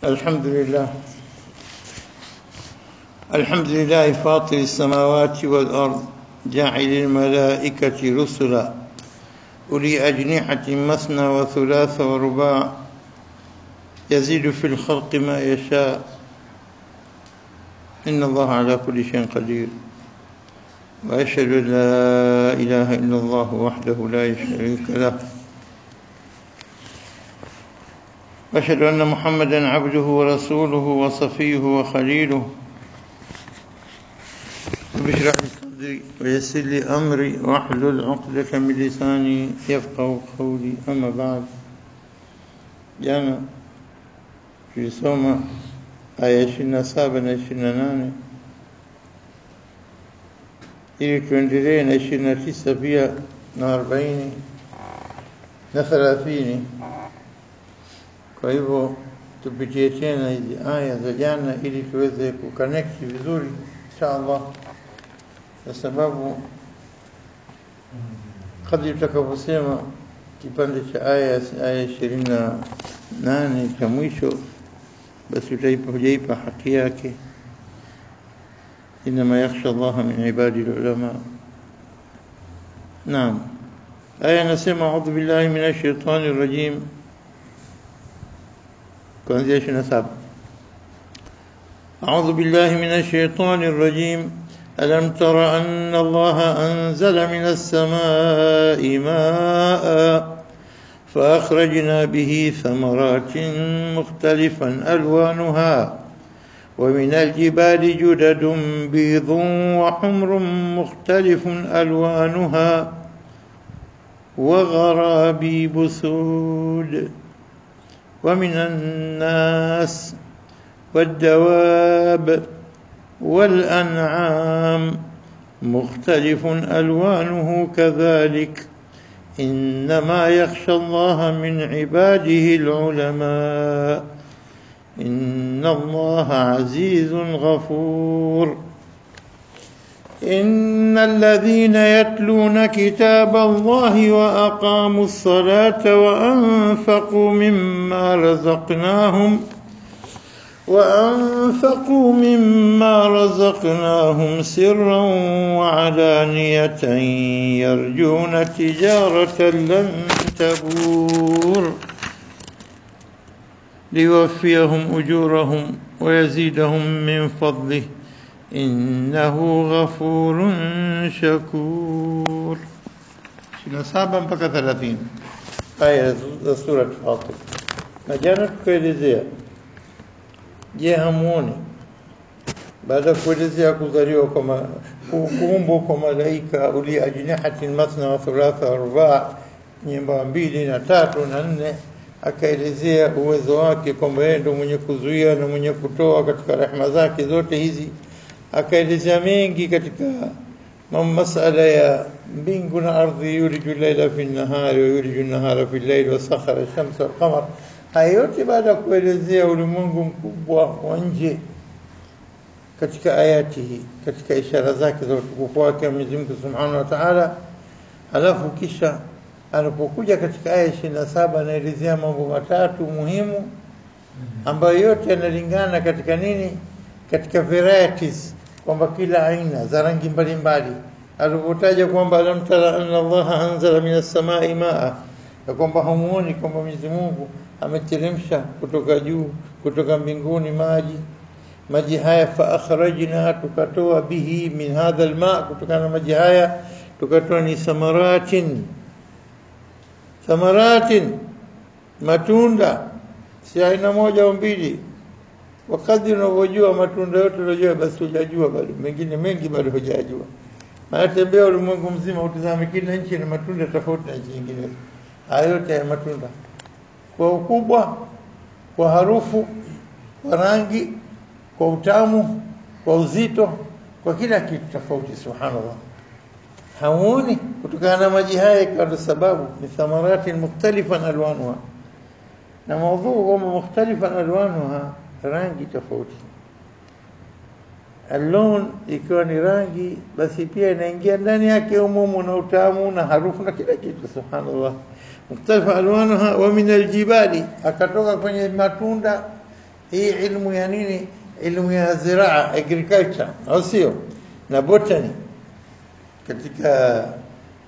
الحمد لله فاطر السماوات والأرض جاعل الملائكة رسلا أولي أجنحة مثنى وثلاث ورباع يزيد في الخلق ما يشاء إن الله على كل شيء قدير وأشهد أن لا إله إلا الله وحده لا شريك له وأشهد أن محمدا عبده ورسوله وصفيه وخليله بشرح لي صدري ويسر لي أمري واحلل عقدة من لساني يفقهوا قولي أما بعد jana tulisoma aya 27 na 28 ili tuendelee na 29 pia na 40 na 30. Kwa hivyo tupitie tena hizi aya za jana ili tuweze kuconnect vizuri inshallah, kwa sababu kadri tutakaposema kipande cha aya 28 cha mwisho basi hujaipa haki yake. Inma yakhsha Allah min ibadi ulama. Naam, aya nasema a'udhu billahi minash shaitani rajim kuanzia 27. أعوذ بالله من الشيطان الرجيم ألم تر أن الله أنزل من السماء ماء فأخرجنا به ثمرات مختلفا ألوانها ومن الجبال جدد بيض وحمر مختلف ألوانها وغرابيب سود ومن الناس والدواب والأنعام مختلف ألوانه كذلك إنما يخشى الله من عباده العلماء إن الله عزيز غفور إن الذين يتلون كتاب الله وأقاموا الصلاة وأنفقوا مما رزقناهم سرا وعلانية يرجون تجارة لن تبور ليوفيهم أجورهم ويزيدهم من فضله إنه غفور شكور. 27 mpaka 30 aya za sura Fatir. Na jana tukaelezea, je, hamuoni baada ya kuelezea kuzaliwa kwa kuumbwa kwa malaika uli ajnihatin mathna wa thulatha wa ruba', nyumba 2 na 3 na 4, akaelezea uwezo wake kwamba yeye ndio mwenye kuzuia na mwenye kutoa katika rehema zake zote hizi. Akaelezea mengi katika masala ya mbingu na ardhi, yuliju layla fi nahari wa yuliju nahara fi layli wa sakhara ash-shamsa wal qamar. Hayo yote baada ya kuelezea ulimwengu mkubwa wa nje katika ayati hii, katika ishara zake za utukufu wake Mwenyezi Mungu Subhanahu wa Ta'ala. Alafu kisha anapokuja katika aya 27 anaelezea mambo matatu muhimu ambayo yote yanalingana katika nini? Katika varieties, kwamba kila aina za rangi mbalimbali. Alipotaja kwamba alam tara anna Allah anzala minas samai maa, na kwamba hamuoni kwamba Mwenyezi Mungu ameteremsha kutoka juu, kutoka mbinguni maji haya. Fa akhrajna, tukatoa bihi min hadha alma, kutokana na maji haya tukatoa ni samaratin, matunda, si aina moja au mbili. Wakati unavyojua matunda yote unajua, basi hujajua bado mengine mengi bado hujajua. Maana tembea ulimwengu mzima utazame kila nchi na matunda tofauti na nchi nyingine. Hayo yote ya matunda, kwa ukubwa, kwa harufu, kwa rangi, kwa utamu, kwa uzito, kwa kila kitu tofauti. Subhanallah, hamuoni kutokana na maji haya kwa sababu ni thamaratin mukhtalifan alwanuha, na mawdhu kwamba mukhtalifan alwanuha, rangi tofauti. Alon ikiwa ni rangi, basi pia inaingia ndani yake umumu na utamu na harufu na kila kitu. Subhanallah, mukhtalifan alwanuha. Wa min aljibali, akatoka kwenye matunda hii ilmu ya nini, ilmu ya ziraa, agriculture, au sio, na botany katika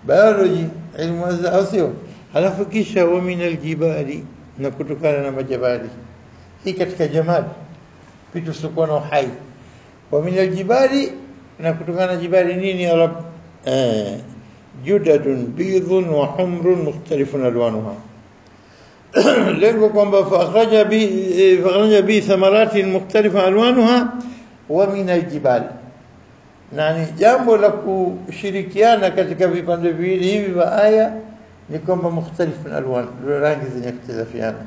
biology, ilmu au sio. Halafu kisha wa min aljibali, na kutokana na majabali, hii katika jamadi vitu sikuwa na uhai. Wa min aljibali, na kutokana na jibali nini ya rab, judadun bidhun wa humrun mukhtalifun alwanuha. lengo kwamba fakhraja bi thamaratin mukhtalifa alwanuha wa min aljibal, nani jambo la kushirikiana katika vipande viwili hivi vya aya ni kwamba mukhtalifun alwan, rangi zenye kutofautiana.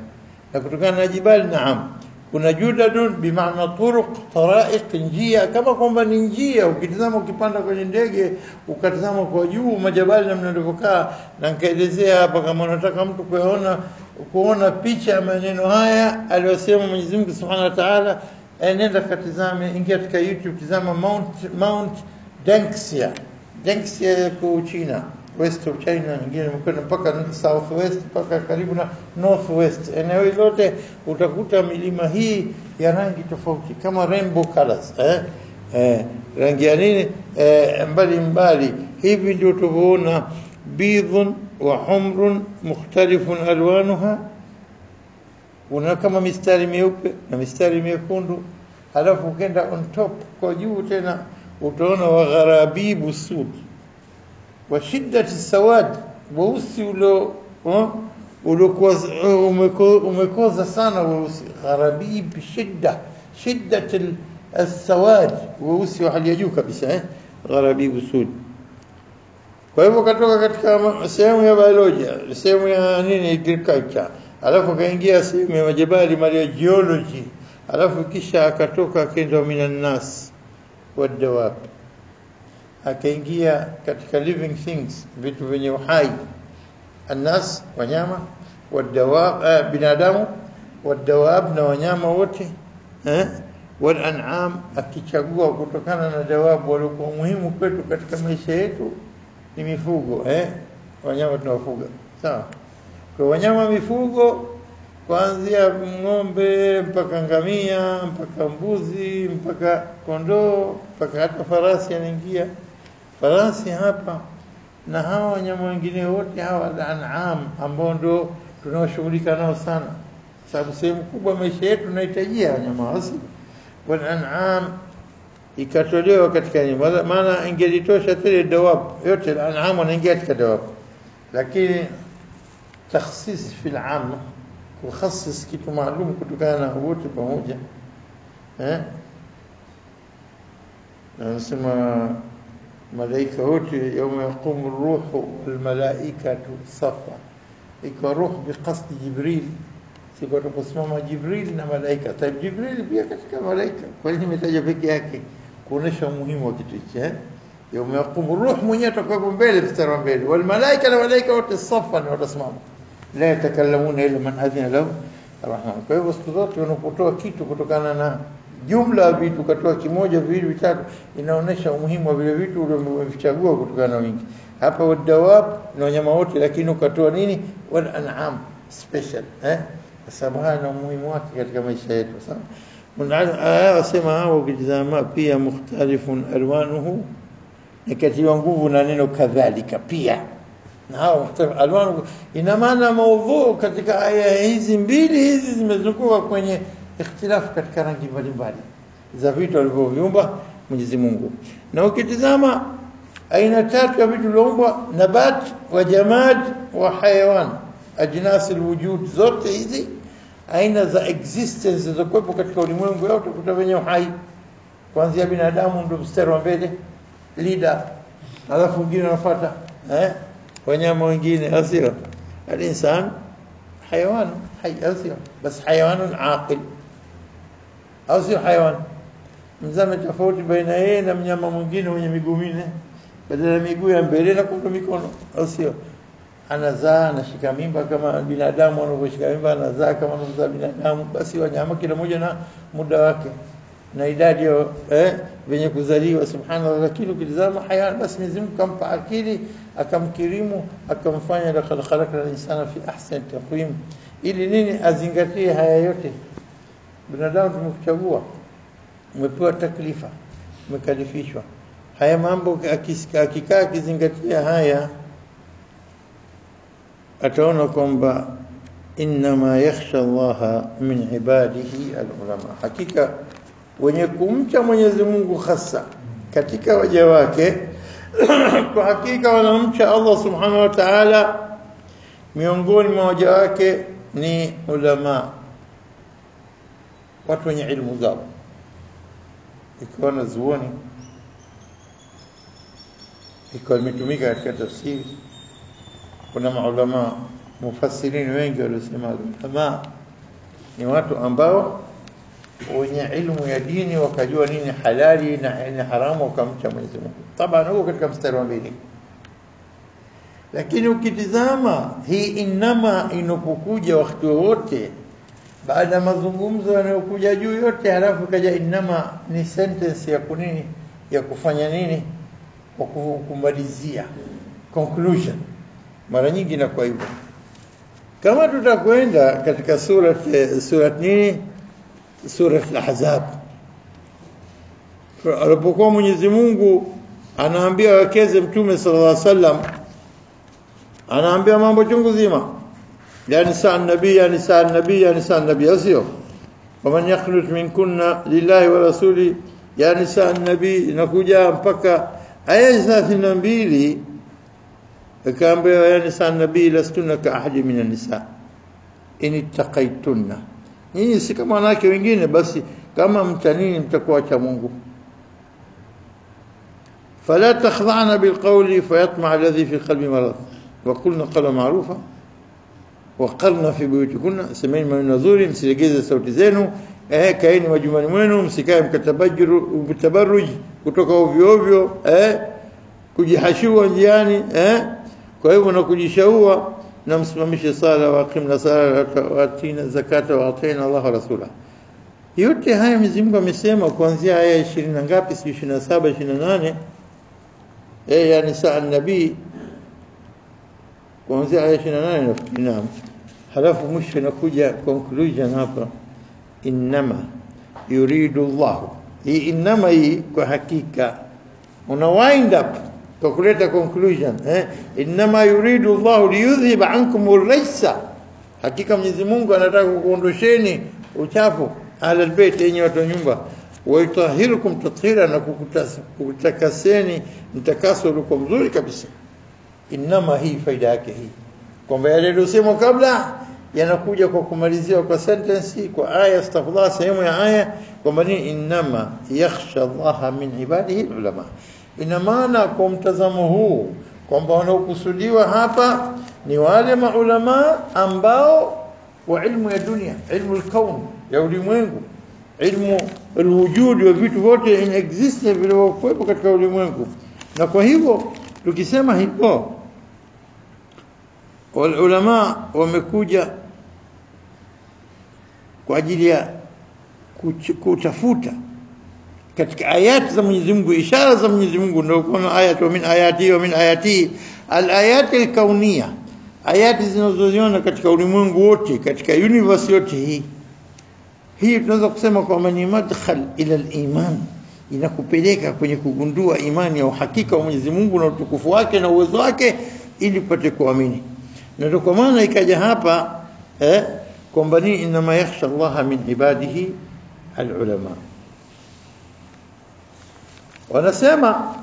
Na kutokana na jibali, naam, kuna judadun bimaana turuq, taraiq, njia, kama kwamba ni njia. Ukitazama ukipanda kwenye ndege ukatazama kwa juu majabali namna yanavyokaa, na nikaelezea hapa, kama unataka mtu kuona picha ya maneno haya aliyosema Mwenyezi Mungu Subhanahu wa Ta'ala, nenda katizame, ingia katika YouTube, tazama Mount Dengxia. Dengxia kwa China, west of China, nyingine mkono mpaka southwest, mpaka karibu na northwest. Eneo lote utakuta milima hii ya rangi tofauti kama rainbow colors, rangi ya nini, mbali mbali. Hivi ndio tunaona bidhun wa humrun mukhtalifun alwanuha, una kama mistari meupe na mistari mekundu. Halafu ukenda on top kwa juu tena utaona wa gharabibu sud wa shiddati sawad, weusi uliokuwa umekoza sana, weusi. Gharabib shiddat as-sawad, weusi wa hali ya juu kabisa, gharabibu sud. Kwa hivyo katoka katika sehemu ya biolojia, sehemu ya nini, agriculture, alafu kaingia sehemu ya majabali, mali ya geology, alafu kisha akatoka akaenda minan nas wa dawab, akaingia katika living things, vitu vyenye uhai, annas, wanyama, wadawab, binadamu, wadawab, na wanyama wote, wal an'am, akichagua kutokana na dawab walikuwa muhimu kwetu katika maisha yetu ni mifugo, wanyama tunawafuga, sawa. Kwa wanyama mifugo, kuanzia ng'ombe mpaka ngamia mpaka mbuzi mpaka kondoo mpaka hata farasi anaingia. Farasi hapa na hawa wanyama wengine wote hawa an'am, ambao ndio tunaoshughulika nao sana, sababu sehemu kubwa maisha yetu tunahitajia wanyama wasi. Wal an'am ikatolewa katika nini, maana ingelitosha tele dawab yote, al-an'am wanaingia katika dawab, lakini takhsis fi al-'am, kukhassis kitu maalum kutokana na wote pamoja. Nasema malaika wote, yawma yaqumu ar-ruhu wal malaikatu safa, iko ruh biqasdi Jibril, siku tunaposimama Jibril na malaika. Taib Jibril pia katika malaika, kwa nini imetaja peke yake? Kuonesha umuhimu wa kitu hicho. Yawma yaqumu ruh, mwenyewe atakuwa mbele, mstari wa mbele, wal malaika, na malaika wote safa, na watasimama, la yatakallamuna illa man adhina lahu arrahman. Kwa hivyo siku zote unapotoa kitu kutokana na jumla ya vitu, katoa kimoja, viwili, vitatu, inaonesha umuhimu wa vile vitu ulivyovichagua kutokana na wingi. Hapa wadawab na wanyama wote, lakini ukatoa nini, wal an'am special, kwa sababu hana umuhimu wake katika maisha yetu. Sawa, wasema hao ukitazama pia mukhtalifun alwanuhu, nikatiwa nguvu na neno kadhalika pia, na hao mukhtalif alwanuhu ina maana maudhu katika aya hizi mbili hizi zimezunguka kwenye ikhtilafu katika rangi mbalimbali za vitu alivyoviumba Mwenyezi Mungu. Na ukitazama aina tatu ya vitu vilivyoumbwa, nabat wa jamad wa hayawan, ajnas alwujud, zote hizi aina za existence zilizokuwepo katika ulimwengu yote kuta wenye uhai, kuanzia binadamu ndio mstari wa mbele, leader, alafu wengine wanafuata, wanyama wengine, asira al-insan hayawan hay, asira bas hayawanun aqil, au sio hayawan mzame tofauti baina yeye na mnyama mwingine mwenye miguu minne, badala ya miguu ya mbele na kuna mikono, au sio? Anazaa, anashika mimba kama binadamu anavyoshika mimba, anazaa kama anazaa binadamu. Basi wanyama kila mmoja na muda wake na idadi ya venye kuzaliwa, subhanallah. Lakini ukitazama hayawan, basi Mwenyezi Mungu kampa akili, akamkirimu, akamfanya laqad khalaqna al-insana fi ahsani taqwim, ili nini? Azingatie haya yote, binadamu tumekuchagua, umepewa taklifa, umekalifishwa haya mambo. Akikaa akizingatia haya, ataona kwamba inma yakhsha Allah min ibadihi alulama, hakika wenye kumcha Mwenyezi Mungu hasa katika waja wake kwa hakika wanamcha Allah subhanahu wa ta'ala, miongoni mwa waja wake ni ulama, watu wenye ilmu zao. Ikiwa na zuoni, ikiwa imetumika katika tafsiri, kuna maulama mufassirini wengi waliosema ulama ni watu ambao wenye ilmu ya dini, wakajua nini halali na nini haramu, wakamcha Mwenyezi Mungu. Tabana huko katika mstari wa mbili. Lakini ukitizama hii inama inapokuja wakati wote baada ya mazungumzo yanayokuja juu yote, halafu kaja inama, ni sentence ya kunini, ya kufanya nini, kwa kumalizia, conclusion. Mara nyingi na kwa hivyo kama tutakwenda katika surat nini, surat al-Ahzab, alipokuwa Mwenyezi Mungu anaambia wakeze Mtume sallallahu alaihi wasallam, anaambia mambo chungu zima, yani saa nabii, yani saa nabii, yani saa nabii, sio waman yakhlut minkunna lillahi wa rasuli, yani saa nabii, inakuja mpaka aya 32. akaambia yani saa nabii, lastunna ka ahadi minan nisa in ittaqaytunna, nyinyi si kama wanawake wengine, basi kama mtanini mtakuwa cha Mungu. fala takhda'na bilqawli fayatma alladhi fi qalbi marad wa qulna qawlan ma'rufa wa qarna fi buyutikunna, semeni maneno mazuri, msilegeze sauti zenu, kaeni majumbani mwenu, msikae mkatabarruj kutoka ovyo ovyo, kujihashua njiani, kwa hivyo na kujishaua, na msimamishe sala, wa aqimna salata wa atina zakata wa atina Allah wa rasula. Yote haya Mwenyezi Mungu amesema kuanzia aya 20 na ngapi, 27 28, yani saa nabii, kuanzia aya 28 nafikiri. Naam, halafu mwisho inakuja conclusion hapa, inma yuridu Allah. Hii inma hii kwa hakika una wind up kwa kuleta conclusion, inma yuridu Allah liyudhhib ankum ar-rijsa, hakika Mwenyezi Mungu anataka kuondosheni uchafu ala albayt, yenye watu nyumba, wa yutahhirukum tathira, na kukutakaseni mtakaso ulio mzuri kabisa. Inma hii faida yake hii kwamba yale yaliyosema kabla yanakuja kwa kumalizia kwa sentence, kwa aya, astaghfirullah, sehemu ya aya, kwamba ni inma yakhsha Allah min ibadihi ulama. Ina maana kwa mtazamo huu kwamba wanaokusudiwa hapa ni wale maulama ambao wa ilmu ya dunia, ilmu al-kawn, ya ulimwengu, ilmu al-wujud, wa vitu vyote in existence vilivyokuwepo katika ulimwengu. Na kwa hivyo tukisema hivyo, ulama wamekuja kwa ajili ya kutafuta katika ayati za Mwenyezi Mungu, ishara za Mwenyezi Mungu. Ndio kuna ayati wa min ayati wa min ayati al-ayat al-kauniyya, ayati zinazoziona katika ulimwengu wote, katika universe yote. Hii tunaweza kusema kwamba ni madkhal ila al-iman, inakupeleka kwenye kugundua imani ya uhakika wa Mwenyezi Mungu na utukufu wake na uwezo wake, ili upate kuamini. Na ndio kwa maana ikaja hapa kwamba ni inma yakhsha Allah min ibadihi al-ulama. Wanasema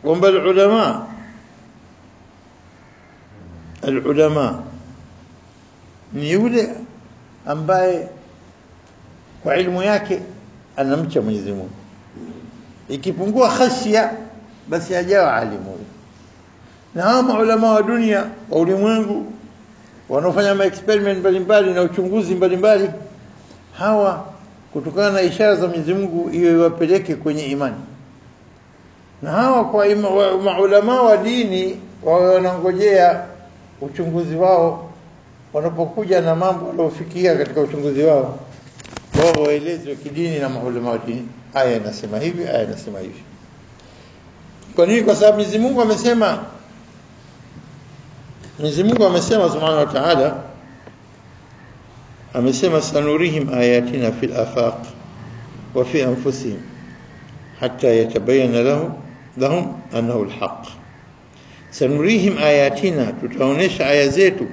kwamba al-ulama ni yule ambaye kwa ilmu yake anamcha Mwenyezi Mungu. Ikipungua khashia, basi hajawa alimu. Na hao maulama wa dunia wa ulimwengu wanaofanya ma experiment mbalimbali na uchunguzi mbalimbali, hawa kutokana na ishara za Mwenyezi Mungu hiyo iwapeleke kwenye imani. Na hawa kwa maulama wa dini wanangojea uchunguzi wao, wanapokuja na mambo waliofikia katika uchunguzi wao, wao waelezwe kidini na maulama wa dini, aya inasema hivi, aya inasema hivi. Kwa nini? Kwa sababu Mwenyezi Mungu amesema subhanahu wa ta'ala amesema sanurihim ayatina fil afaq wa fi anfusihim hatta yatabayyana lahum annahu alhaq. Sanurihim ayatina, tutaonesha aya zetu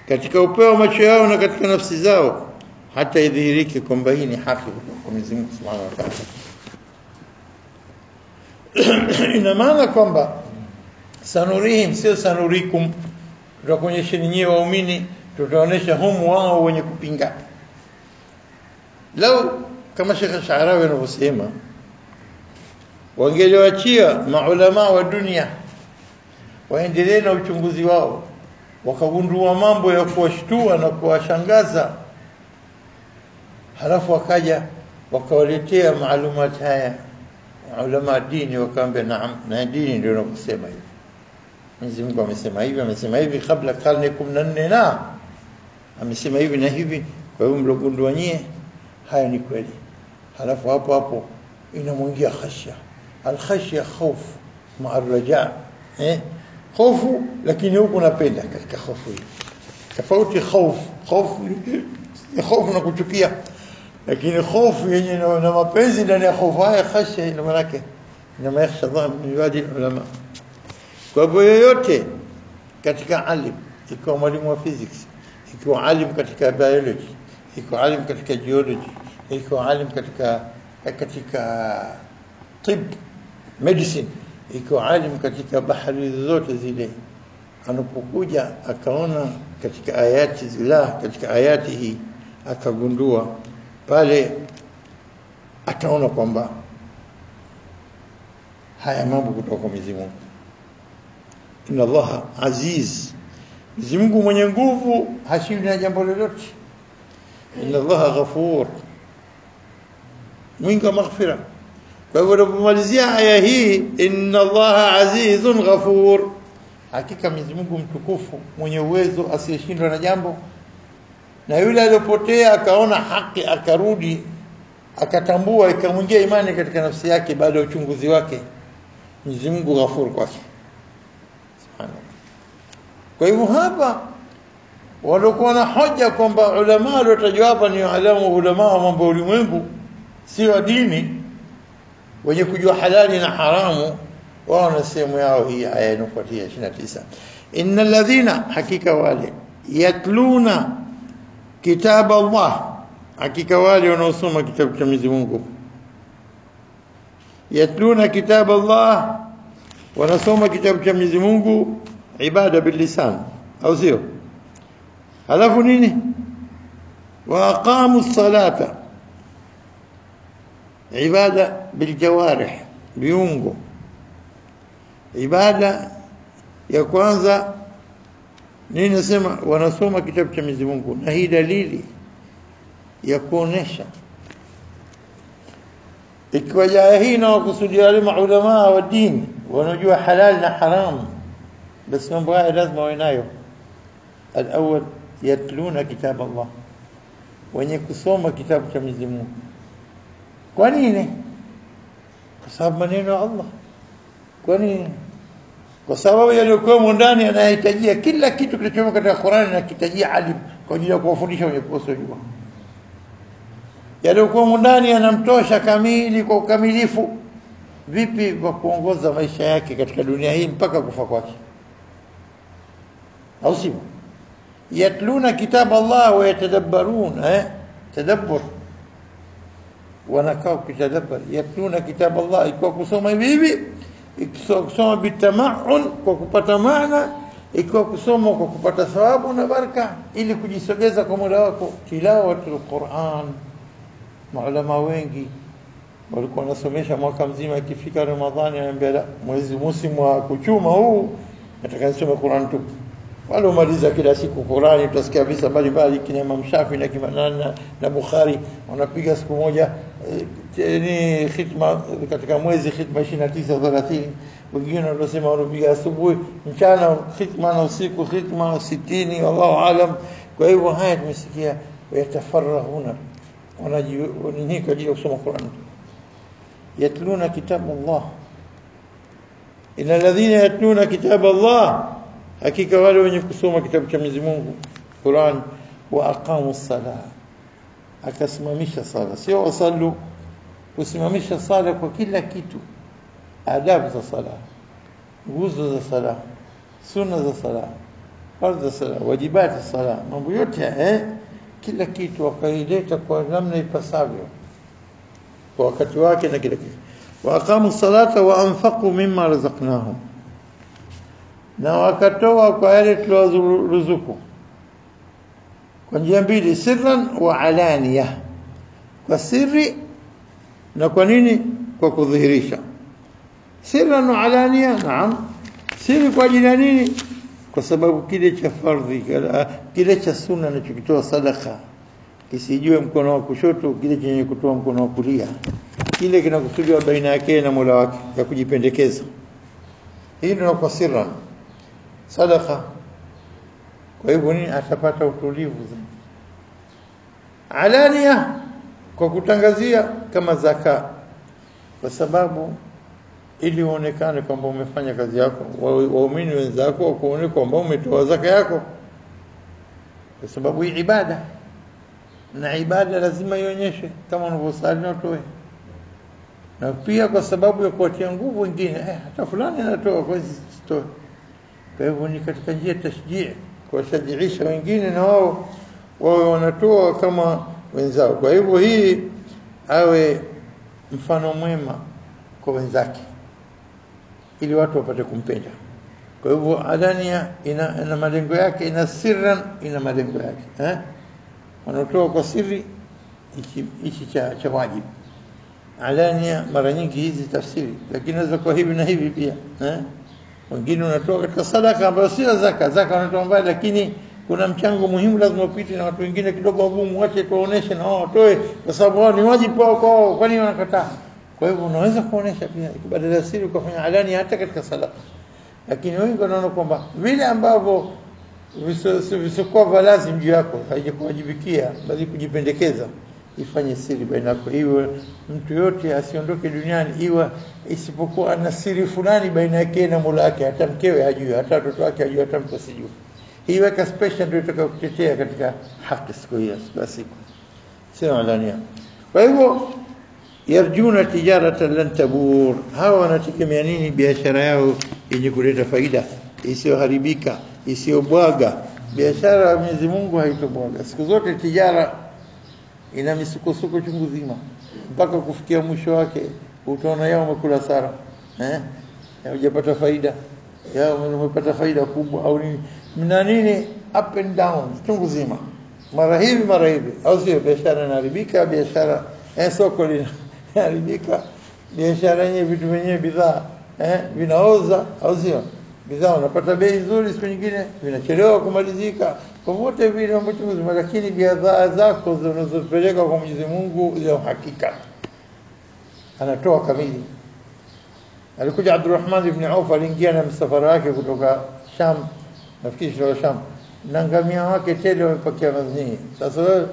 katika upeo macho yao na katika nafsi zao, hata idhihirike kwamba hii ni haki kwa Mwenyezi Mungu Subhanahu wa Ta'ala. Ina maana kwamba sanurihim sio sanurikum, tutakuonyesha nyinyi waumini, tutaonesha humu wao wenye kupinga. Lau kama Sheikh Sha'rawi anavyosema, wangeliwaachia maulama wa dunia waendelee na uchunguzi wao, wakagundua mambo ya kuwashtua na kuwashangaza, halafu wakaja wakawaletea maalumati haya ulama dini, wakaambia naam, na dini ndio inakusema hivi. Mwenyezi Mungu amesema hivi kabla karne 14 na amesema hivi na hivi, kwa hiyo mlogundua nyie haya ni kweli. Halafu hapo inamwingia khashya. Al-khashya khawf ma ar-raja, hofu, lakini huko napenda katika hofu hii tofauti. Hofu ni hofu na kuchukia, lakini hofu yenye na mapenzi ndani ya hofu haya khashya, ina maana yake inama yakhsha Allah min ibadi ulama. Kwa hivyo yoyote katika alim, ikiwa mwalimu wa physics, ikiwa alim katika biology, ikiwa alim katika geology, ikiwa alim katika tib medicine, ikiwa alim katika bahari zote zile, anapokuja akaona katika ayati katika ayati hii akagundua pale, ataona kwamba haya mambo kutoka kwa Mwenyezi Mungu. Inna Allaha aziz, Mwenyezi Mungu mwenye nguvu, hashindi na jambo lolote. Inna Allaha ghafur, mwingi wa maghfira. Kwa hivyo tunapomalizia aya hii, inna Allaha azizun ghafur, hakika Mwenyezi Mungu mtukufu mwenye uwezo asiyeshindwa na jambo. Na yule aliyopotea akaona haki akarudi akatambua, ikamwingia imani katika nafsi yake baada ya uchunguzi wake, Mwenyezi Mungu ghafur kwake. Subhanallah. Kwa hivyo hapa walikuwa na hoja kwamba ulama waliotajwa hapa ni ulama wa mambo ya ulimwengu, si wa dini, wenye kujua halali na haramu. Wao na sehemu yao hii aya inafuatia 29, innal ladhina, hakika wale, yatluna kitab Allah, hakika wale wanaosoma kitabu cha Mwenyezi Mungu. Yatluna kitab Allah, wanasoma kitabu cha Mwenyezi Mungu, ibada bil lisan, au sio? Halafu nini? Wa aqamu salata, ibada bil jawarih, viungo. Ibada ya kwanza nini? Nasema wanasoma kitabu cha Mwenyezi Mungu, na hii dalili ya kuonesha ikiwa aya hii na wakusudia wale maulama wa dini wanajua halal na haram, basi mambo haya lazima wawe nayo. Al-awwal, yatluna kitab Allah, wenye kusoma kitabu cha Mwenyezi Mungu. Kwa nini? Kwa sababu maneno ya Allah. Kwa nini? Kwa sababu yaliyokuwa ndani yanahitajia kila kitu kilichomo katika Qur'an, na kitajia alim kwa ajili ya kuwafundisha wenye kusojua. Yaliyokuwa ndani yanamtosha kamili kwa ukamilifu vipi wa kuongoza maisha yake katika dunia hii mpaka kufa kwake, au sivyo? Yatluna kitab Allah wa yatadabbarun, tadabbur, wanakaa kutadabbar. Yatluna kitab Allah, ikiwa kusoma hivi, ikiwa kusoma bitama'un kwa kupata maana, ikiwa kusoma kwa kupata thawabu na baraka, ili kujisogeza kwa Mola wako. Tilawatul Qur'an, maulama wengi walikuwa wanasomesha mwaka mzima, ikifika Ramadhani anambia mwezi msimu wa kuchuma huu nataka nisome Qur'an tu. Wale umaliza kila siku Qur'ani, utasikia visa mbalimbali, kina Imam Shafi na Kimanana na Bukhari wanapiga siku moja ni khitma katika mwezi, khitma 29 30. Wengine wanasema wanapiga asubuhi, mchana khitma, na usiku khitma 60, wallahu alam. Kwa hivyo haya tumesikia, yatafarahuna, wanajinika kwa ajili ya kusoma Qur'an. Yatluna kitab Allah, ila alladhina yatluna kitab Allah, hakika wale wenye kusoma kitabu cha Mwenyezi Mungu Qur'an, wa aqamu as-salah, akasimamisha sala. Sio wasallu, kusimamisha sala kwa kila kitu, adabu za sala, nguzo za sala, sunna za sala, fardhu za sala, wajibati za sala, mambo yote kila kitu wakaileta kwa namna ipasavyo kwa wakati wake na kila kitu. Wa aqamu salata wa anfaqu mimma razaqnahum, na wakatoa kwa yale tuliyoruzuku kwa njia mbili, sirran wa alaniya, kwa siri na kwa nini, kwa kudhihirisha. Sirran wa alaniya, naam, siri kwa ajili ya nini? Kwa sababu kile cha fardhi, kile cha sunna anachokitoa sadaka kisijue mkono wa kushoto, kile chenye kutoa mkono wa kulia, kile kinakusudiwa baina yake na Mola wake ya kujipendekeza. Hii ndio kwa sirran sadaka. Kwa hivyo nini, atapata utulivu zaidi. Alania, kwa kutangazia kama zaka, kwa sababu ili uonekane kwamba umefanya kazi yako, waumini wenzako wakuone kwamba umetoa zaka yako, kwa sababu hii ibada, na ibada lazima ionyeshe kama unavyosali na utoe, na pia kwa sababu ya kuwatia nguvu wengine, hata fulani anatoa, kwa hiyo sitoe. Kwa hivyo ni katika njia tashjii, kuwashajiisha wengine na wao wanatoa kama wenzao. Kwa hivyo hii awe mfano mwema kwa wenzake, ili watu wapate kumpenda. Kwa hivyo alania ina malengo yake, ina sirran ina malengo yake. Wanatoa kwa siri, hichi cha wajibu. Alania mara nyingi hizi tafsiri, lakini naweza kwa hivi na hivi pia. Wengine wanatoa katika sadaka ambayo sio zaka. Zaka wanatoa mbali, lakini kuna mchango muhimu lazima upite na watu wengine kidogo wagumu, wache tuoneshe na wao watoe, kwa sababu wao ni wajibu wao, kwani wanakataa. Kwa hivyo unaweza kuonesha pia badala ya siri ukafanya alani hata katika sadaka. Lakini wengi wanaona kwamba vile ambavyo visokuwa lazima juu yako haijakuwajibikia, bali kujipendekeza, ifanye siri baina yako. Iwe mtu yote asiondoke duniani iwe isipokuwa ana siri fulani baina yake na Mola wake, hata mkewe hajui, hata watoto wake hajui, hata mtu asijue. Hii weka special ndio itakayokutetea katika haki siku hiyo, siku sio alania. Kwa hivyo yarjuna tijaratan lan tabur, hawa wanategemea nini? Biashara yao yenye kuleta faida, isiyoharibika, isiyobwaga. Biashara ya Mwenyezi Mungu haitobwaga siku zote. Tijara ina misukosuko chungu zima mpaka kufikia mwisho wake. Utaona yao umekula sara, hujapata faida, yao umepata faida kubwa au nini, mna nini, up and down chungu zima, mara hivi, au sio? Biashara inaharibika, biashara soko linaharibika, biashara yenyewe, vitu vyenyewe, bidhaa vinaoza, au sio? Bidhaa unapata bei nzuri, siku nyingine vinachelewa kumalizika. Kwa wote vile ambacho mzima, lakini bidhaa zako zinazopeleka kwa Mwenyezi Mungu ile hakika anatoa kamili. Alikuja Abdurrahman ibn Auf, aliingia na msafara wake kutoka Sham, nafikiri kutoka Sham, na ngamia wake tele wamepakia mazni. Sasa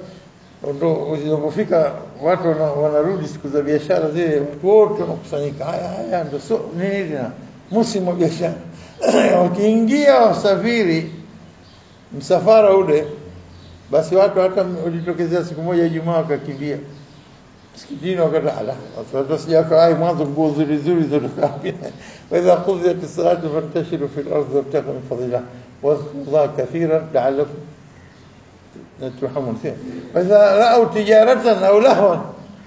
ndio unapofika watu wanarudi siku za biashara zile, watu wote wanakusanyika, haya ndio nini tena msimu wa biashara. Wakiingia wasafiri msafara ule, basi watu hata walitokezea siku moja Ijumaa wakakimbia msikitini, wakatala watu sijakaa mwanzo nguo nzuri zote kapi. Wa idha qudiyat as-salatu fantashiru fil ardi wabtaghu min fadlillah wadhkurullaha kathiran la'allakum turhamun. Wa idha ra'u tijaratan aw lahwan,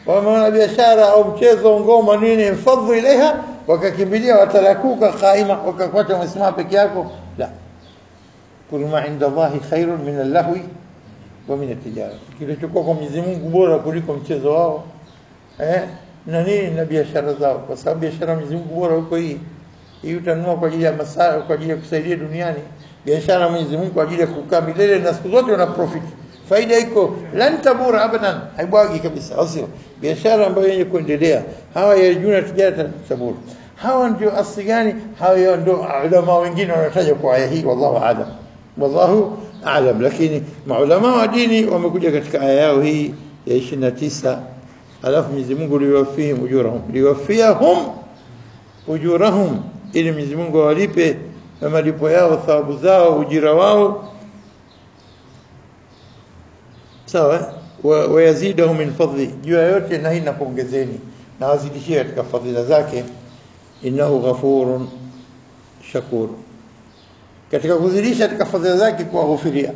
wameona biashara au mchezo, ngoma, nini, mfadhu ilaiha, wakakimbilia, watalakuka qaima, wakakwata msimama peke yako. La, kul ma inda Allahi khairun min al-lahwi wa min at-tijara, kilichokuwa kwa Mwenyezi Mungu bora kuliko mchezo wao na nini na biashara zao, kwa sababu biashara Mwenyezi Mungu bora huko. Hii utanunua kwa ajili ya masaa, kwa ajili ya kusaidia duniani. Biashara Mwenyezi Mungu kwa ajili ya kukaa milele na siku zote una profit, faida iko lan tabura abadan, haibwagi kabisa, au sio? Biashara ambayo yenye kuendelea. Hawa yarjuna tijaratan tabur, hawa ndio asili gani? Hawa ndio ulama wengine wanataja kwa aya hii, wallahu a'lam. Lakini maulama wa dini wamekuja katika aya yao hii ya 29, alafu Mwenyezi Mungu liwafiyahum ujurahum, ili Mwenyezi Mungu awalipe malipo yao, thawabu zao, ujira wao. sawa, wa yazidahu min fadli, juu yote na hii nakuongezeni na wazidishie katika fadhila zake. Innahu ghafurun shakur, katika kuzidisha katika fadhila zake kuwaghufiria,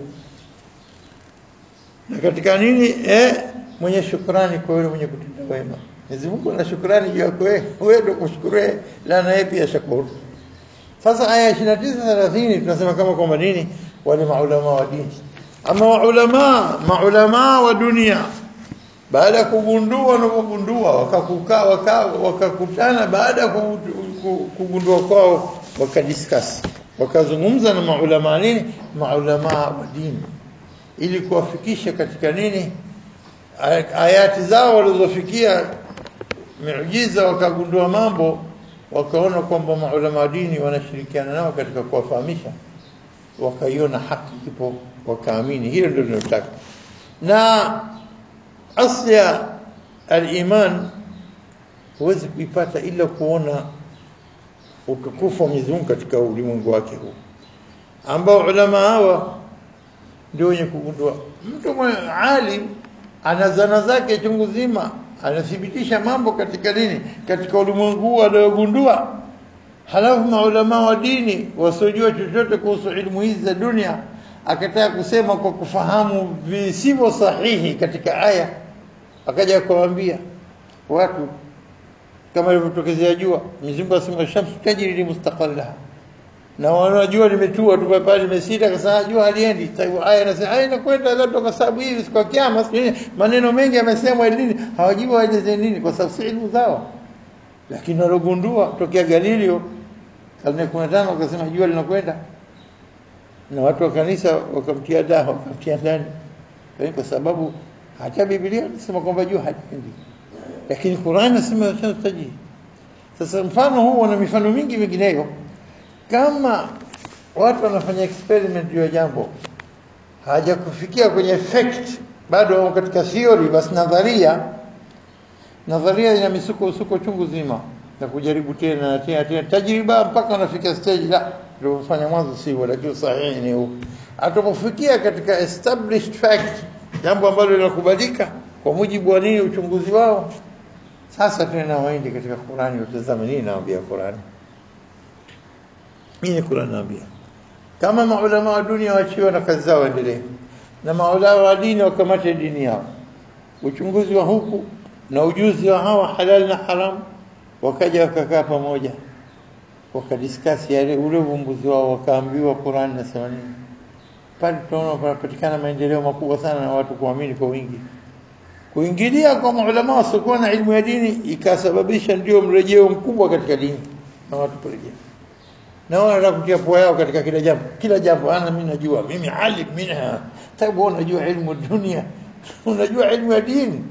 na katika nini mwenye shukrani kwa yule mwenye kutenda wema. Mwenyezi Mungu ana shukrani juu yako wewe, ndio kushukuru la na yeye pia shakuru. Sasa aya 29:30 tunasema kama kwamba nini, wale maulama wa dini, ama maulama wa dunia baada ya kugundua wakakutana baada ya kugundua kwao, wakadiscuss, wakazungumza na maulama nini, maulama wa dini, ili kuwafikisha katika nini, ayati zao walizofikia miujiza, wakagundua mambo, wakaona kwamba maulama wa dini wanashirikiana nao katika kuwafahamisha, wakaiona haki ipo, wakaamini. Hilo ndio tunataka. Na asya al-iman huwezi kuipata ila kuona utukufu wa Mwenyezi Mungu katika ulimwengu wake huu, ambao ulama hawa ndio wenye kugundua. Mtu mwenye alim ana zana zake chungu zima, anathibitisha mambo katika dini, katika ulimwengu huu aliyogundua. Halafu maulama wa dini wasiojua chochote kuhusu ilmu hizi za dunia akataka kusema kwa kufahamu visivyo sahihi katika aya, akaja kuwaambia watu kama ilivyotokezea jua. Mwenyezi Mungu asema shamsu tajri li mustaqarriha, na wanajua limetua tu pale limesita, kasa jua haliendi. Sasa aya inasema inakwenda labda kwa sababu hii siku ya kiyama, maneno mengi yamesemwa dini, hawajui waeleze nini kwa sababu si ilmu zao. Lakini walogundua tokea Galileo karne 15 wakasema jua linakwenda, na watu wa kanisa wakamtia dawa, wakamtia ndani, kwa sababu hata Biblia inasema kwamba jua haliendi, lakini Qur'an inasema shamsu tajri. Sasa mfano huu wana mifano mingi mingineyo. Kama watu wanafanya experiment juu ya jambo, haja kufikia kwenye fact, bado wako katika theory, basi nadharia ina misuko chungu zima na kujaribu tena tajriba mpaka wanafika stage la ndio kufanya mwanzo sio, lakini sahihi ni huko. Atapofikia katika established fact, jambo ambalo linakubalika kwa mujibu wa nini, uchunguzi wao, sasa tena waende katika Qur'ani, watazame nini naambia Qur'ani. Mimi Qur'an naambia kama maulama wa dunia waachiwe na kazi zao endelee, na maulama wa dini wakamate dini yao, uchunguzi wa huku na ujuzi wa hawa halal na haram, wakaja wakakaa pamoja, wakadiscuss yale ule uvumbuzi wao, wakaambiwa Qur'an inasema nini. Pale tunaona panapatikana maendeleo makubwa sana na watu kuamini kwa wingi. Kuingilia kwa maulama wasiokuwa na elimu ya dini ikasababisha ndio mrejeo mkubwa katika dini, na watu kurejea na wao kutia pua yao katika kila jambo. Mimi najua, mimi alim minha. Tabu unajua ilmu dunia, unajua ilmu ya dini,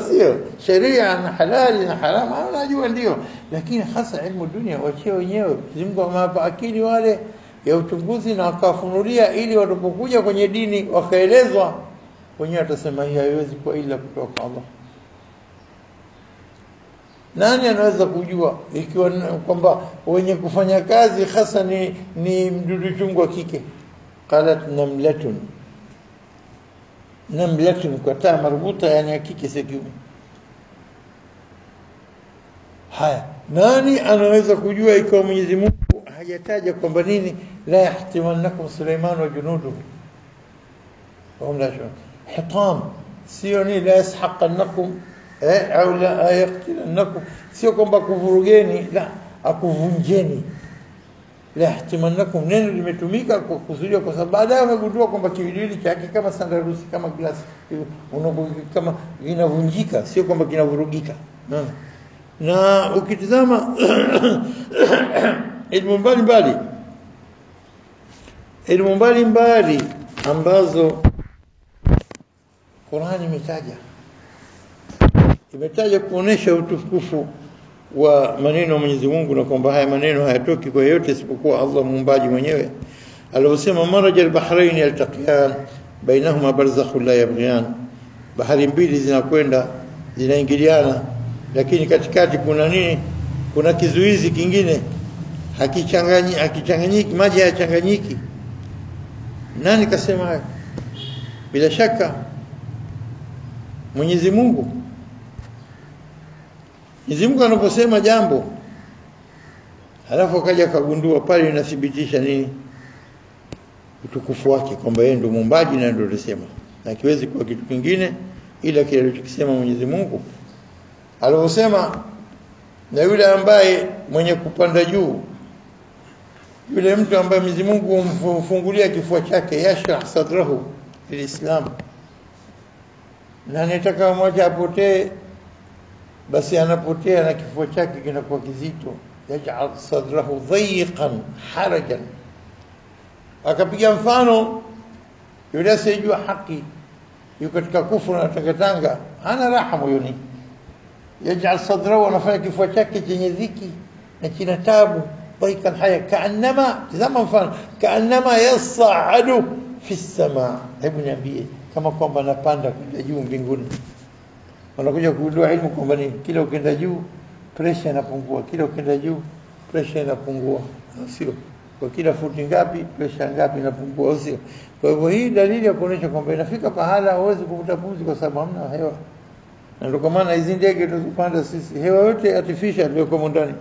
sio sheria na halali na haram, unajua ndio, lakini hasa ilmu dunia wachie wenyewe. Mungu amewapa akili wale ya uchunguzi na wakafunulia, ili watapokuja kwenye dini wakaelezwa, wenyewe watasema hii haiwezi kuwa ila kutoka Allah. Nani anaweza kujua ikiwa kwamba wenye kufanya kazi hasa ni mdudu chungu wa kike? Qalat namlatun kwa taa marbuta, yani ya kike si kiume. Haya, nani anaweza kujua ikiwa Mwenyezi Mungu hajataja kwamba nini, la yahtimannakum Sulaiman wa junuduhu wa la shun hitam, sio ni la yashaqannakum au la yaqtilannakum, sio kwamba kuvurugeni, la akuvunjeni. La yahtimannakum neno limetumika kwa kuzuia, kwa sababu baadaye wamegundua kwamba kiwiliwili chake kama sandarusi, kama glass kama inavunjika, sio kwamba kinavurugika. Na ukitizama elimu mbalimbali ambazo Qur'ani imetaja kuonesha utukufu wa maneno ya Mwenyezi Mungu, na kwamba haya maneno hayatoki kwa yote isipokuwa Allah muumbaji mwenyewe. Aliyosema marajal bahrain yaltaqiyan bainahuma barzakhun la yabghiyan, bahari mbili zinakwenda zinaingiliana, lakini katikati kuna nini? Kuna kizuizi kingine, hakichanganyiki, maji hayachanganyiki. Nani kasema hayo? Bila shaka Mwenyezi Mungu anaposema jambo halafu akaja kagundua pale inathibitisha nini? Utukufu wake, kwamba yeye ndio muumbaji na ndio alisema, na kiwezi kuwa kitu kingine ila kile alichokisema Mwenyezi Mungu. Aliposema na yule ambaye mwenye kupanda juu, yule mtu ambaye Mwenyezi Mungu humfungulia kifua chake, yashrah sadrahu lilislam, na anataka mmoja apotee, basi anapotea na kifua chake kinakuwa kizito. Yaj'al sadrahu dhayiqan harajan. Akapiga mfano yule asiyejua haki, yuko katika kufuru na tangatanga, hana raha moyoni. Yaj'al sadrahu, anafanya kifua chake chenye dhiki na kina tabu, dhayiqan haya, kaannama, tazama mfano, kaannama yas'adu fi as-samaa. Hebu niambie, kama kwamba anapanda kwenda juu mbinguni. Wanakuja kujua ilmu kwamba ni kila ukienda juu pressure inapungua, kila ukienda juu pressure inapungua, sio? Kwa kila futi ngapi pressure ngapi inapungua, sio? Kwa hivyo hii dalili ya kuonyesha kwamba inafika pahala hauwezi kuvuta pumzi kwa sababu hamna hewa. Na ndio kwa maana hizi ndege tunazopanda sisi, hewa yote artificial ndio kwa ndani.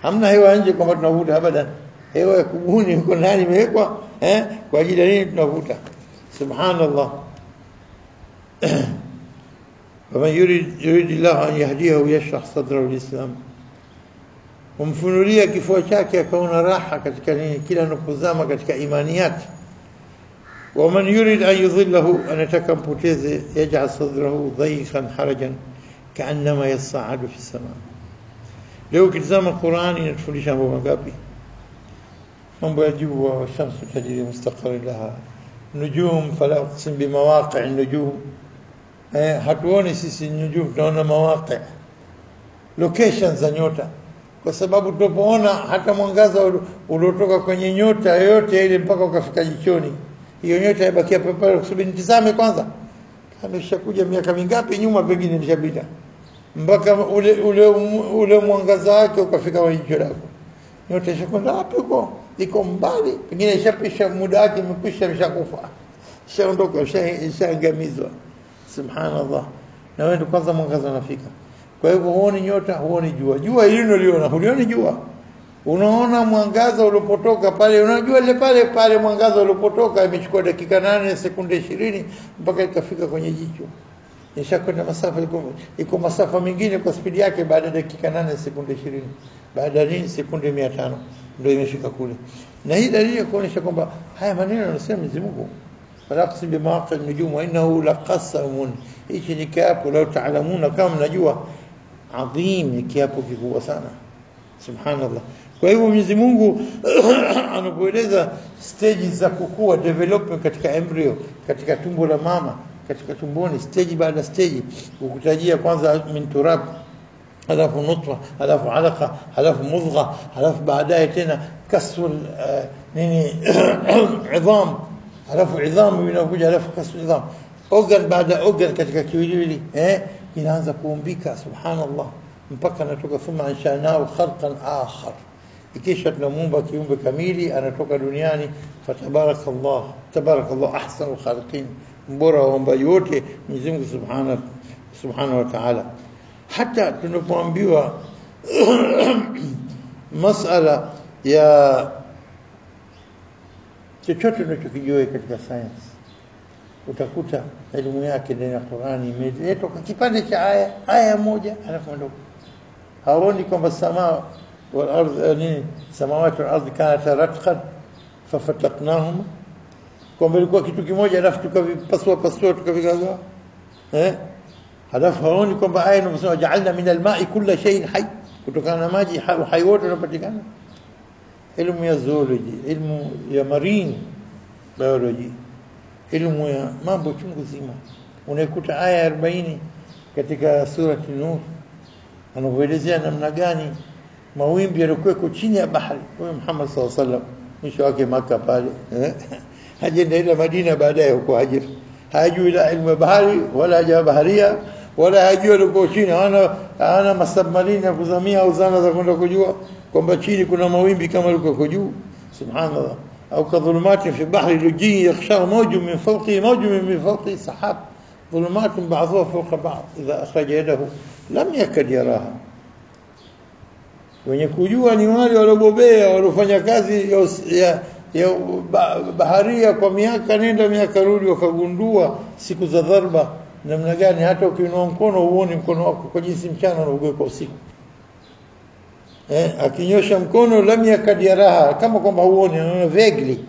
Hamna hewa nje kwamba tunavuta abadan. Hewa ya kubuni huko ndani imewekwa kwa ajili ya nini tunavuta? Subhanallah. ومن يريد الله أن يهديه ويشرح صدره للإسلام, umfunulia kifua chake akaona raha katika nini, kila anapozama katika imaniyati. ومن يريد أن يضله, anataka mpoteze, yaj'al sadrahu dhayiqan harajan kaannama yas'adu fi as-samaa. Leo kitazama Qur'ani inatufundisha mambo mangapi? Mambo ya juu, wa shamsu tajri mustaqarran laha, nujum fala uqsim bimawaqi' an-nujum. Hatuoni sisi nujum, tunaona mawaqi', locations za nyota, kwa sababu tunapoona hata mwangaza uliotoka kwenye nyota yote ile mpaka ukafika jichoni, hiyo nyota ibakia pale kusubiri nitazame kwanza, kama ishakuja miaka mingapi nyuma, pengine nishapita mpaka ule mwangaza wake ukafika kwenye jicho lako. Nyota ishakwenda wapi huko? Iko mbali, pengine ishapisha muda wake, imekwisha, imeshakufa, ishaondoka, ishaangamizwa. Subhanallah. Na wewe kwanza mwangaza unafika. Kwa hivyo huoni nyota, huoni jua. Jua hili unaliona, hulioni jua. Unaona mwangaza ulipotoka pale, unajua ile pale mwangaza ulipotoka imechukua dakika 8 sekunde 20 mpaka ikafika kwenye jicho. Nishakwenda masafa, iko masafa mengine kwa spidi yake baada ya dakika 8 sekunde 20. Baada ya sekunde 500 ndio imefika kule. Na hii dalili ya kuonyesha kwamba haya maneno yanasema Mwenyezi Mungu, falaqsim bimawaqi' an-nujum wa innahu laqasamun, hichi ni kiapo, lau taalamuna, kama mnajua, adhim, ni kiapo kikubwa sana. Subhanallah. Kwa hivyo Mwenyezi Mungu anapoeleza stages za kukua, development katika embryo, katika tumbo la mama, katika tumboni, stage baada stage, ukutajia kwanza min turab, halafu nutfa, halafu alaqa, halafu mudgha, halafu baadaye tena kasr nini idham, halafu idham inakuja, halafu kasr idham, organ baada organ katika kiwiliwili inaanza kuumbika. Subhanallah. Mpaka anatoka thumma anshanao khalqan akhar, ikisha tunamuumba kiumbe kamili, anatoka duniani. Fatabarakallah, tabarakallah ahsanul khaliqin, mbora wa waumbaji wote Mwenyezi Mungu subhanahu wa ta'ala. Hata tunapoambiwa masala ya chochote tunachokijua katika science, utakuta elimu yake ndani ya Qur'ani imeletwa kwa kipande cha aya moja, alafu ndio haoni kwamba samaa wal ardh ni samawati wal ardh kanata ratqan fafataqnahum, kwamba ilikuwa kitu kimoja alafu tukavipasua tukavigawa. Halafu haoni kwamba aya inasema ja'alna min al-ma'i kulla shay'in hayy, kutokana na maji hai wote unapatikana. Elimu ya zoology, elimu ya marine biology, elimu ya mambo chungu zima. Unaikuta aya 40 katika surati Nur, anaelezea namna gani mawimbi yalikuwa chini ya bahari. Huyo Muhammad sallallahu alaihi wasallam mwisho wake Makkah pale, hajaenda ila Madina baadaye huko hajiri, hajui la ilmu ya bahari wala haja baharia wala hajui liko chini, ana masubmarine ya kuzamia au zana za kwenda kujua kwamba chini kuna mawimbi kama liko juu. Subhanallah. au kadhulumati fi bahri lujji yakhsha mawjun min fawqi mawjun min fawqi sahab, ظلمات بعضها فوق بعض idha akhraja yadahu lam yakad yaraha. Wenye kujua ni wale waliobobea waliofanya kazi ya baharia kwa miaka nenda miaka rudi, wakagundua siku za dharba namna gani hata ukiinua mkono uone mkono wako kwa jinsi mchana unaogeuka usiku. Akinyosha mkono lam yakad yaraha, kama kwamba huoni, anaona vaguely.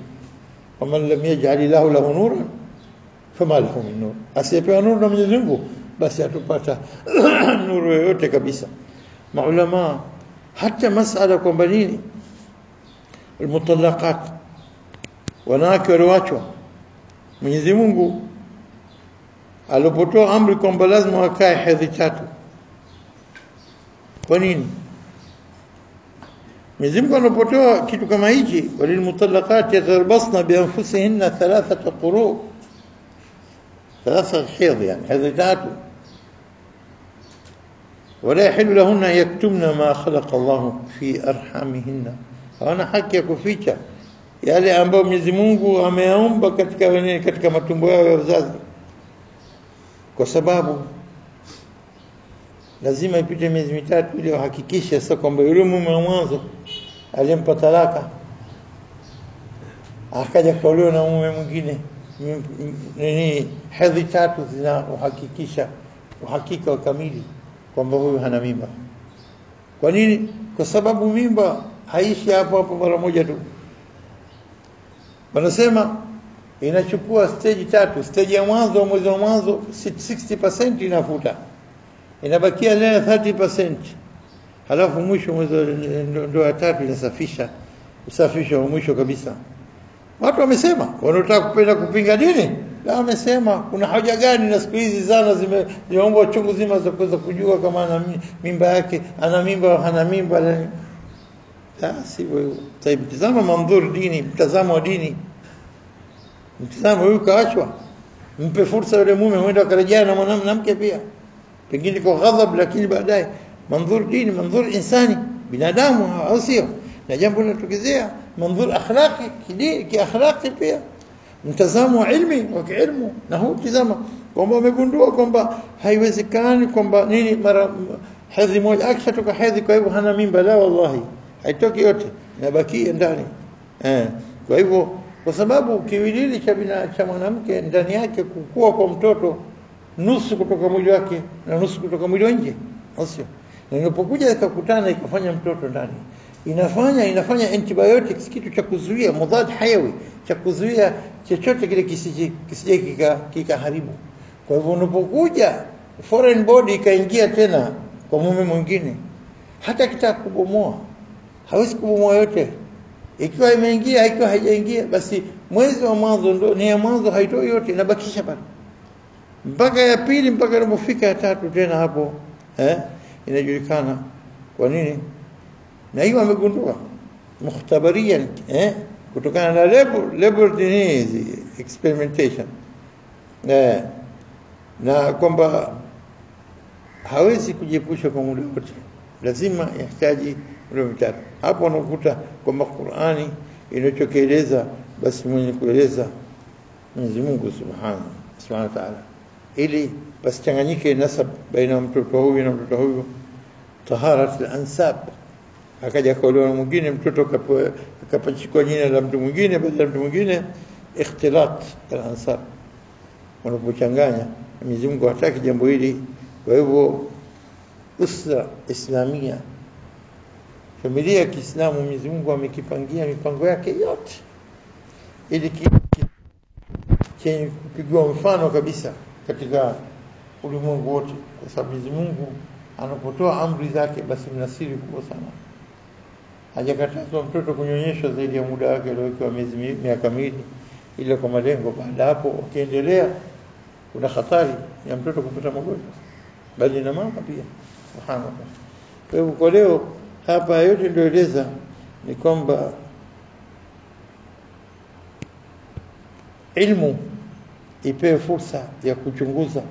Kama lam yaj'al lahu nuran fama lahu min nur, asiyepewa nuru na Mwenyezi Mungu basi atupata nuru yoyote kabisa. Maulama hata masala kwamba nini almutallaqat, wanawake walioachwa, Mwenyezi Mungu alipotoa amri kwamba lazima wakae hedhi 3. Kwa nini Mwenyezi Mungu anapotoa kitu kama hichi, walilmutallaqat yatarbasna bi anfusihinna 3 quru', 3 haidh, yani hedhi 3. ولا يحل لهن أن يكتمن ما خلق الله في أرحامهن, hawana haki ya kuficha yale ambayo Mwenyezi Mungu ameyaumba katika matumbo yao ya uzazi, kwa sababu lazima ipite miezi 3 ili wahakikishe sasa kwamba yule mume wa mwanzo aliyempa talaka akaja kuolewa na mume mwingine, nini hedhi 3 zina uhakikisha uhakika wa kamili kwamba huyu hana mimba. Kwa nini? Kwa sababu mimba haishi hapo hapo mara moja tu. Wanasema inachukua stage 3. Stage ya mwanzo, mwezi wa mwanzo 60% inafuta, inabakia leo 30%, halafu mwisho mwezi ndio ya 3 inasafisha, usafisho wa mwisho kabisa. Watu wamesema wanataka kupenda kupinga dini, na wamesema kuna haja gani na siku hizi zana zimeomba chungu zima za kuweza kujua kama ana mimba yake, ana mimba au hana mimba. Si wewe tazama mandhur dini, mtazamo wa dini. Mtazamo huyu kaachwa, mpe fursa yule mume huenda akarejea na mwanamke pia, pengine kwa ghadhab, lakini baadaye mandhur dini, mandhur insani, binadamu au sio? Na jambo linatokezea mandhur akhlaqi, kiakhlaqi pia, mtazamo wa ilmi wa kiilmu. Na huu tazama kwamba wamegundua kwamba haiwezekani kwamba nini mara hedhi moja akishatoka hedhi kwa hivyo hana mimba. La, wallahi haitoki yote, inabaki ndani. Kwa hivyo kwa sababu kiwilili cha mwanamke ndani yake kukua kwa mtoto nusu kutoka mwili wake na nusu kutoka mwili nje, sio? Na inapokuja ikakutana ikafanya mtoto ndani, inafanya antibiotics, kitu cha kuzuia mudhad hayawi, cha kuzuia chochote kile kisije kikaharibu. Kwa hivyo unapokuja foreign body ikaingia tena kwa mume mwingine, hata kitaka kubomoa hawezi kubomoa yote. Ikiwa imeingia, ikiwa haijaingia, basi mwezi wa mwanzo ndo ni ya mwanzo, haitoi yote, inabakisha bado mpaka ya pili, mpaka inapofika ya 3 tena hapo inajulikana kwa nini. Na hiyo amegundua mukhtabariyan, kutokana na laboratory experimentation, na kwamba hawezi kujiepusha kwa muda wote, lazima yahitaji muda mtatu. Hapo unakuta kwamba Qur'ani inachokieleza basi mwenye kueleza Mwenyezi Mungu Subhanahu wa Ta'ala, ili pasichanganyike nasab baina mtoto huyu na mtoto huyu, taharat al-ansab. Akaja kaolewa na mwingine, mtoto akapachikwa jina la mtu mwingine badala ya mtu mwingine, ikhtilat al-ansab. Wanapochanganya, Mwenyezi Mungu hataki jambo hili. Kwa hivyo usra islamia, familia ya Kiislamu, Mwenyezi Mungu amekipangia mipango yake yote ili chenye kupigwa mfano kabisa katika ulimwengu wote, kwa sababu Mwenyezi Mungu anapotoa amri zake basi mnasiri kubwa sana. Hajakatazwa mtoto kunyonyeshwa zaidi ya muda wake aliowekewa miaka miwili, ile kwa malengo. Baada hapo ukiendelea, kuna hatari ya mtoto kupata magonjwa, bali na mama pia. Subhanallah. Kwa hivyo kwa leo hapa yote ndio eleza ni kwamba ilmu ipewe fursa ya kuchunguza,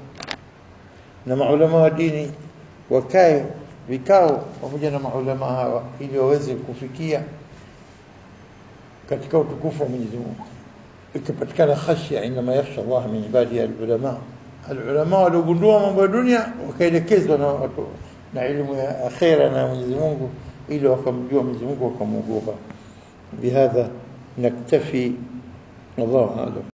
na maulama wa dini wakae vikao pamoja na maulama hawa ili waweze kufikia katika utukufu wa Mwenyezi Mungu. Ikipatikana khashya, inma yakhsha Allah min ibadihi al-ulama, alulama waliogundua mambo ya dunia wakaelekezwa na watu na elimu ya akhera na Mwenyezi Mungu ili wakamjua Mwenyezi Mungu wakamuogopa. Bihadha naktafi, wallahu a'lam.